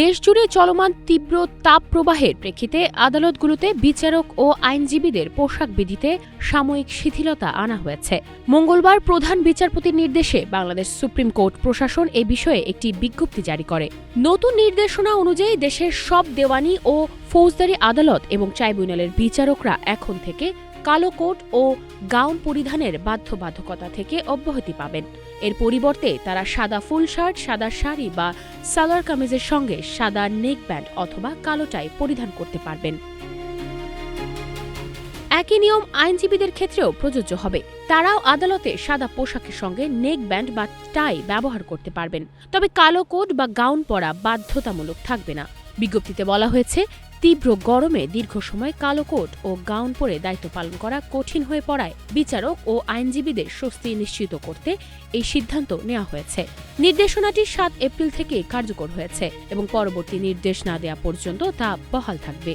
দেশজুড়ে চলমান তীব্র তাপপ্রবাহের প্রেক্ষিতে আদালতগুলোতে বিচারক ও আইনজীবীদের পোশাক বিধিতে সাময়িক শিথিলতা আনা হয়েছে। মঙ্গলবার প্রধান বিচারপতির নির্দেশে বাংলাদেশ সুপ্রিম কোর্ট প্রশাসন এ বিষয়ে একটি বিজ্ঞপ্তি জারি করে। নতুন নির্দেশনা অনুযায়ী দেশের সব দেওয়ানি ও ফৌজদারি আদালত এবং ট্রাইব্যুনালের বিচারকরা এখন থেকে কালো কোট ও গাউন পরিধানের বাধ্যবাধকতা থেকে অব্যাহতি পাবেন। এর পরিবর্তে তারা সাদা ফুল শার্ট, সাদা শাড়ি বা সালোয়ার কামিজের সঙ্গে সাদা নেক ব্যান্ড অথবা কালো টাই পরিধান করতে পারবেন। একই নিয়ম আইনজীবীদের ক্ষেত্রেও প্রযোজ্য হবে। তারাও আদালতে সাদা পোশাকের সঙ্গে নেক ব্যান্ড বা টাই ব্যবহার করতে পারবেন, তবে কালো কোট বা গাউন পরা বাধ্যতামূলক থাকবে না। বিজ্ঞপ্তিতে বলা হয়েছে, তীব্র গরমে দীর্ঘ সময় কালো কোট ও গাউন পরে দায়িত্ব পালন করা কঠিন হয়ে পড়ায় বিচারক ও আইনজীবীদের স্বস্তি নিশ্চিত করতে এই সিদ্ধান্ত নেওয়া হয়েছে। নির্দেশনাটি ৭ এপ্রিল থেকে কার্যকর হয়েছে এবং পরবর্তী নির্দেশ না দেওয়া পর্যন্ত তা বহাল থাকবে।